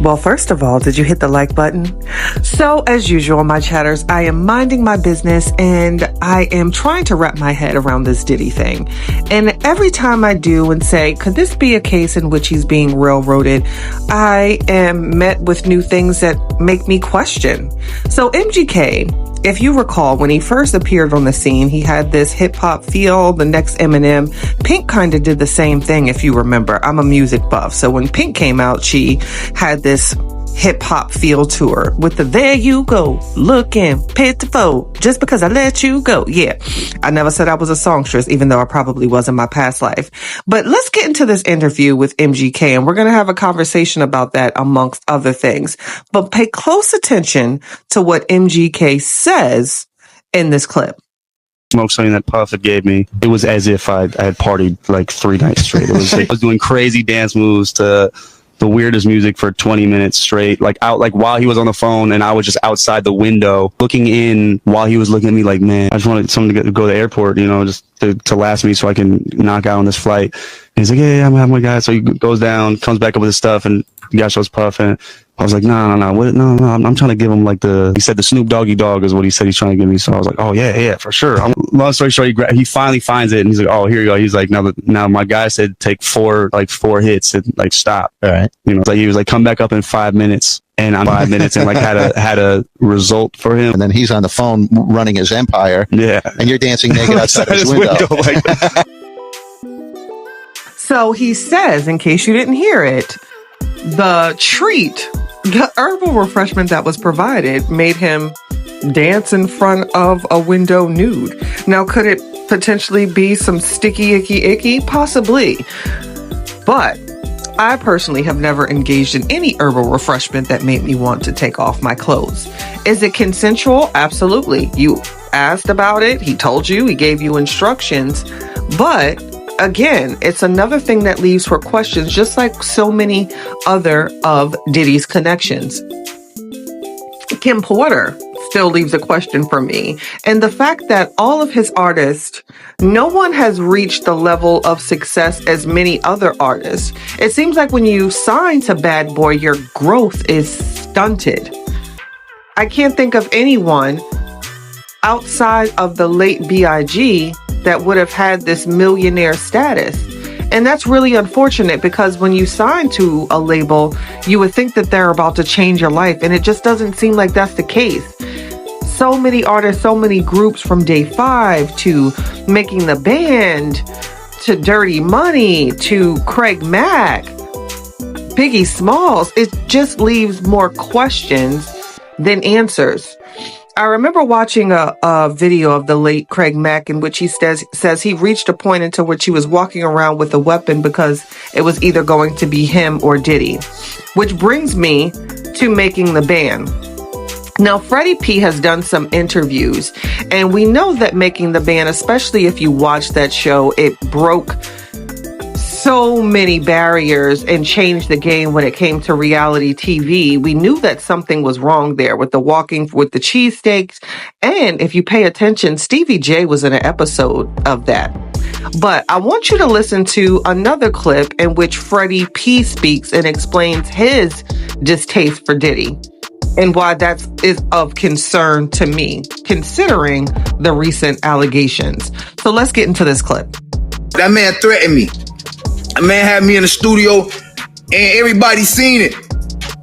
Well, first of all, did you hit the like button? So, as usual, my chatters, I am minding my business and I am trying to wrap my head around this Diddy thing. And every time I do and say, could this be a case in which he's being railroaded, I am met with new things that make me question. So, MGK, if you recall, when he first appeared on the scene, he had this hip hop feel, the next Eminem. Pink kind of did the same thing, if you remember. I'm a music buff. So when Pink came out, she had this hip hop feel to her with the there you go, looking pitiful, just because I let you go. Yeah, I never said I was a songstress, even though I probably was in my past life. But let's get into this interview with MGK, and we're going to have a conversation about that amongst other things. But pay close attention to what MGK says in this clip. Smoke something that Puff had gave me. It was as if I had partied like 3 nights straight. It was, I was doing crazy dance moves to the weirdest music for 20 minutes straight, like while he was on the phone, and I was just outside the window looking in while he was looking at me like, man, I just wanted someone to go to the airport, you know, just to last me so I can knock out on this flight. And he's like, yeah, I'm having my guy. So he goes down, comes back up with his stuff, and the guy shows Puff, and I was like, no, I'm trying to give him like he said the Snoop Doggy Dog is what he said he's trying to give me. So I was like, oh yeah, for sure. Long story short, he finally finds it, and he's like, oh, here you go. He's like, now my guy said take 4 hits and like stop. All right. You know, like he was like, come back up in 5 minutes. And I'm 5 minutes and like had a result for him. And then he's on the phone running his empire. Yeah. And you're dancing naked outside his window. So he says, in case you didn't hear it, the treat, the herbal refreshment that was provided made him dance in front of a window nude. Now, could it potentially be some sticky, icky? Possibly. But I personally have never engaged in any herbal refreshment that made me want to take off my clothes. Is it consensual? Absolutely. You asked about it. He told you. He gave you instructions. But again, it's another thing that leaves for questions, just like so many other of Diddy's connections. Kim Porter still leaves a question for me. And the fact that all of his artists, no one has reached the level of success as many other artists. It seems like when you sign to Badboy, your growth is stunted. I can't think of anyone outside of the late B.I.G. that would have had this millionaire status. And that's really unfortunate, because when you sign to a label, you would think that they're about to change your life. And it just doesn't seem like that's the case. So many artists, so many groups, from Day 5 to Making the Band to Dirty Money to Craig Mack, Biggie Smalls, it just leaves more questions than answers. I remember watching a video of the late Craig Mack in which he says he reached a point into which he was walking around with a weapon because it was either going to be him or Diddy. Which brings me to Making the Band. Now, Freddie P has done some interviews, and we know that Making the Band, especially if you watch that show, it broke so many barriers and changed the game when it came to reality TV. We knew that something was wrong there with the walking with the cheesesteaks. And if you pay attention, Stevie J was in an episode of that. But I want you to listen to another clip in which Freddie P speaks and explains his distaste for Diddy and why that is of concern to me, considering the recent allegations. So let's get into this clip. That man threatened me. A man had me in the studio, and everybody seen it.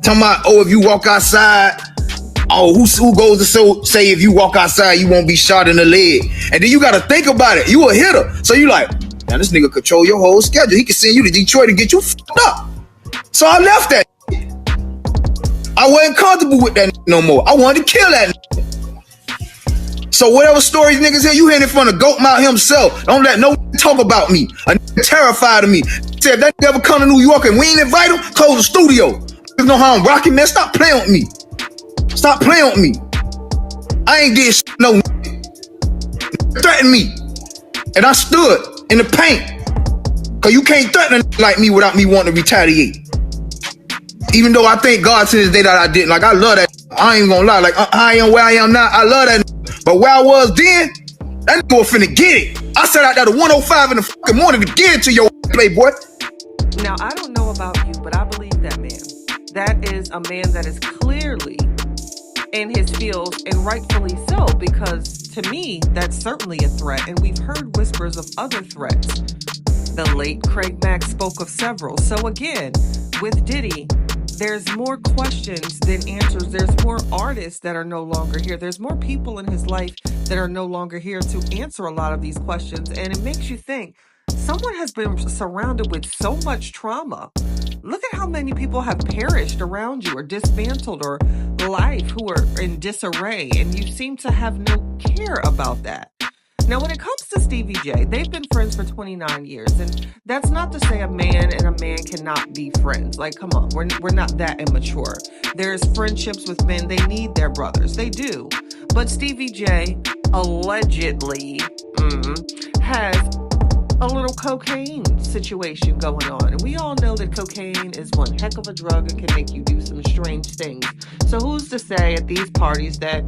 Talking about, oh, if you walk outside, oh, who goes to say if you walk outside, you won't be shot in the leg? And then you got to think about it. You a hitter. So you like, now this nigga control your whole schedule. He can send you to Detroit and get you fucked up. So I left that. I wasn't comfortable with that no more. I wanted to kill that. So whatever stories niggas hear, you hear it from the goat mouth himself. Don't let no talk about me. A nigga terrified of me. Said if that nigga ever come to New York and we ain't invite him, close the studio. You know how I'm rocking, man. Stop playing with me. Stop playing with me. I ain't did shit, no threatened me. And I stood in the paint. Cause you can't threaten a nigga like me without me wanting to retaliate. Even though I thank God to this day that I didn't. Like, I love that. I ain't gonna lie. Like, I am where I am now. I love that. But where I was then, that nigga was finna get it. I sat out there to 105 in the fucking morning to get it to your playboy. Now, I don't know about you, but I believe that man. That is a man that is clearly in his feels, and rightfully so, because to me, that's certainly a threat. And we've heard whispers of other threats. The late Craig Mack spoke of several. So again, with Diddy, there's more questions than answers. There's more artists that are no longer here. There's more people in his life that are no longer here to answer a lot of these questions. And it makes you think, someone has been surrounded with so much trauma. Look at how many people have perished around you or dismantled or life who are in disarray, and you seem to have no care about that. Now, when it comes to Stevie J, they've been friends for 29 years, and that's not to say a man and a man cannot be friends. Like, come on, we're not that immature. There's friendships with men, they need their brothers, they do. But Stevie J allegedly has a little cocaine situation going on. And we all know that cocaine is one heck of a drug and can make you do some strange things. So who's to say at these parties that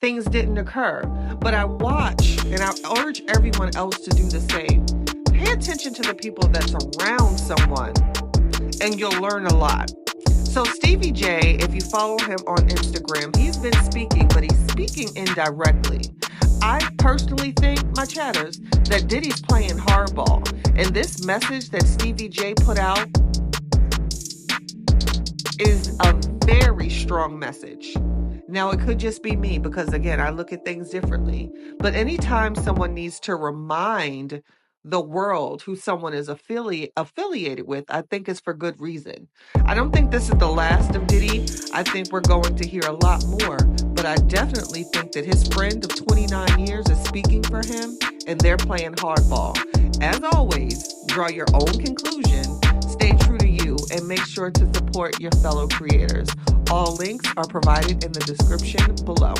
things didn't occur? But I watch, and I urge everyone else to do the same. Pay attention to the people that's around someone, and you'll learn a lot. So Stevie J, if you follow him on Instagram, he's been speaking, but he's speaking indirectly. I personally think, my chatters, that Diddy's playing hardball. And this message that Stevie J put out is a very strong message. Now, it could just be me because, again, I look at things differently. But anytime someone needs to remind the world who someone is affiliated with, I think it's for good reason. I don't think this is the last of Diddy. I think we're going to hear a lot more. But I definitely think that his friend of 29 years is speaking for him, and they're playing hardball. As always, draw your own conclusion, stay true to you, and make sure to support your fellow creators. All links are provided in the description below.